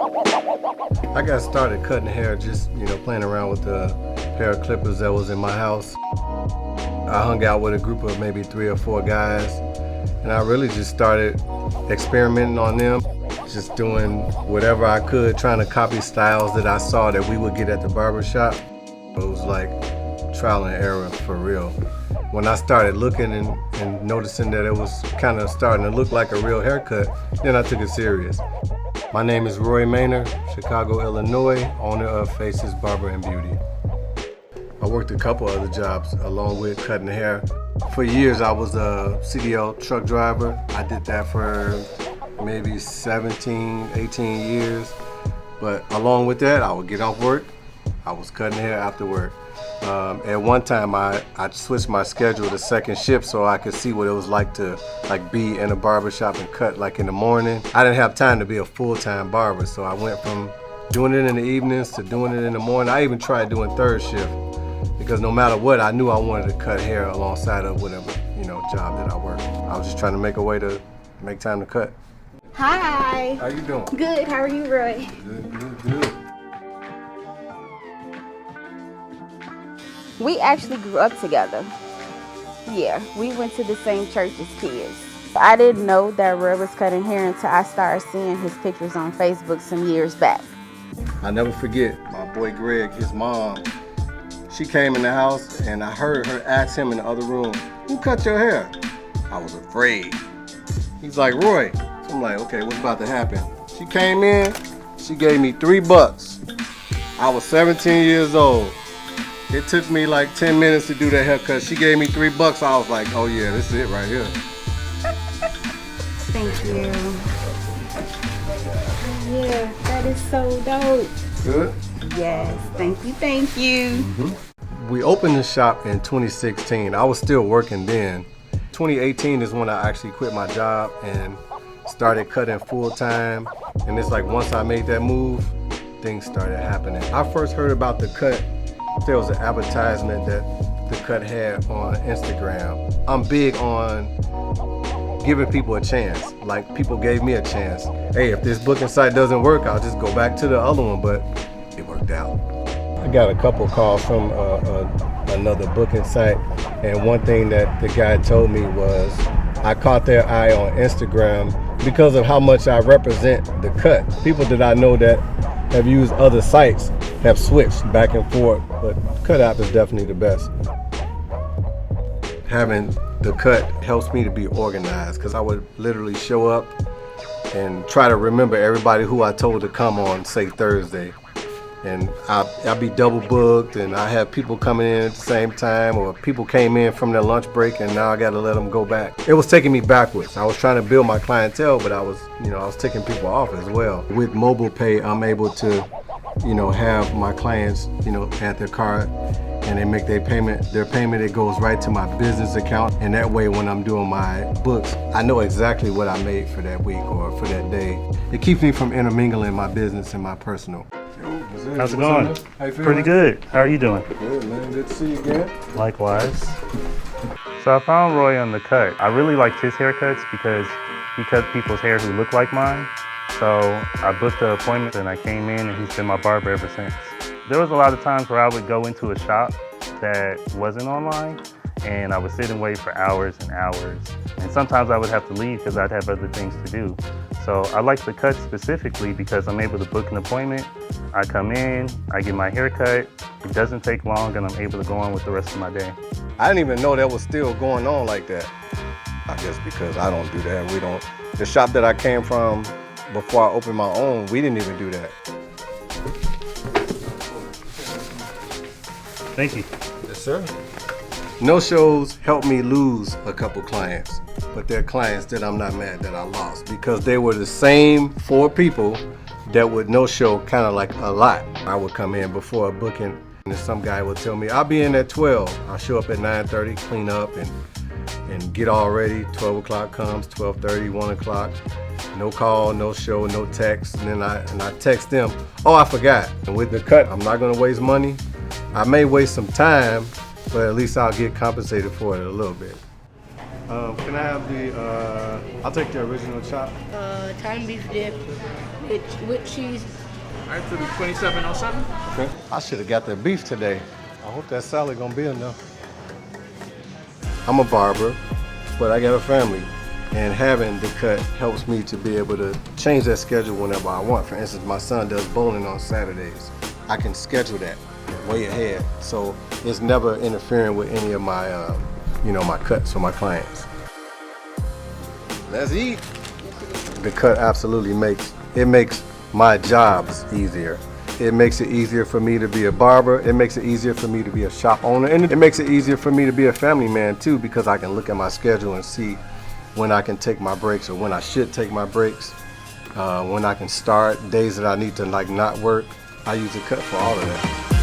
I got started cutting hair just, playing around with the pair of clippers that was in my house. I hung out with a group of maybe 3 or 4 guys, and I really just started experimenting on them, just doing whatever I could, trying to copy styles that I saw that we would get at the barbershop. It was like trial and error for real. When I started looking and noticing that it was kind of starting to look like a real haircut, then I took it serious. My name is Roy Mainor, Chicago, Illinois, owner of F.A.C.E.S Barber and Beauty. I worked a couple other jobs along with cutting hair. For years I was a CDL truck driver. I did that for maybe 17, 18 years. But along with that, I would get off work, I was cutting hair after work. At one time I switched my schedule to second shift so I could see what it was like to be in a barbershop and cut in the morning. I didn't have time to be a full-time barber, so I went from doing it in the evenings to doing it in the morning. I even tried doing third shift because no matter what, I knew I wanted to cut hair alongside of whatever job that I worked. I was just trying to make a way to make time to cut. Hi. How you doing? Good. How are you, Roy? Good. We actually grew up together. Yeah, we went to the same church as kids. I didn't know that Roy was cutting hair until I started seeing his pictures on Facebook some years back. I never forget my boy Greg, his mom. She came in the house and I heard her ask him in the other room, "Who cut your hair?" I was afraid. He's like, "Roy." So I'm like, okay, what's about to happen? She came in, she gave me $3. I was 17 years old. It took me like 10 minutes to do that haircut. She gave me $3. I was like, oh yeah, this is it right here. Thank you. Yeah, that is so dope. Good? Yes, thank you. Mm-hmm. We opened the shop in 2016. I was still working then. 2018 is when I actually quit my job and started cutting full time. And it's like once I made that move, things started happening. I first heard about the cut. There was an advertisement that the cut had on Instagram. I'm big on giving people a chance. Like people gave me a chance. Hey, if this booking site doesn't work, I'll just go back to the other one, but it worked out. I got a couple calls from another booking site, and one thing that the guy told me was I caught their eye on Instagram because of how much I represent the cut. People that I know that have used other sites have switched back and forth, but Cut app is definitely the best. Having the cut helps me to be organized because I would literally show up and try to remember everybody who I told to come on, say Thursday. And I'll be double booked and I have people coming in at the same time, or people came in from their lunch break and now I got to let them go back. It was taking me backwards. I was trying to build my clientele, but I was taking people off as well. With mobile pay, I'm able to, have my clients, at their card and they make their payment, it goes right to my business account. And that way when I'm doing my books, I know exactly what I made for that week or for that day. It keeps me from intermingling my business and my personal. How's it going? How you feeling? Pretty good. How are you doing? Good, man. Good to see you again. Likewise. So I found Roy on the cut. I really liked his haircuts because he cut people's hair who look like mine. So I booked an appointment and I came in and he's been my barber ever since. There was a lot of times where I would go into a shop that wasn't online and I would sit and wait for hours and hours. And sometimes I would have to leave because I'd have other things to do. So I like the cut specifically because I'm able to book an appointment. I come in, I get my hair cut, it doesn't take long and I'm able to go on with the rest of my day. I didn't even know that was still going on like that. I guess because I don't do that. We don't. The shop that I came from before I opened my own, we didn't even do that. Thank you. Yes, sir. No-shows helped me lose a couple clients, but they're clients that I'm not mad that I lost because they were the same 4 people that would no-show kind of like a lot. I would come in before a booking and some guy would tell me, I'll be in at 12. I'll show up at 9:30, clean up and get all ready. 12 o'clock comes, 12:30, 1 o'clock. No call, no show, no text. And then I text them, oh, I forgot. And with the cut, I'm not gonna waste money. I may waste some time, but at least I'll get compensated for it a little bit. Can I have I'll take the original chop. Italian beef dip with cheese. All right, for the 2707. Okay. I should have got the beef today. I hope that salad gonna be enough. I'm a barber, but I got a family. And having theCut helps me to be able to change that schedule whenever I want. For instance, my son does bowling on Saturdays. I can schedule that way ahead. So it's never interfering with any of my, my cuts for my clients. Let's eat. theCut absolutely makes my jobs easier. It makes it easier for me to be a barber. It makes it easier for me to be a shop owner. And it makes it easier for me to be a family man too, because I can look at my schedule and see when I can take my breaks or when I should take my breaks, when I can start, days that I need to not work. I use theCut for all of that.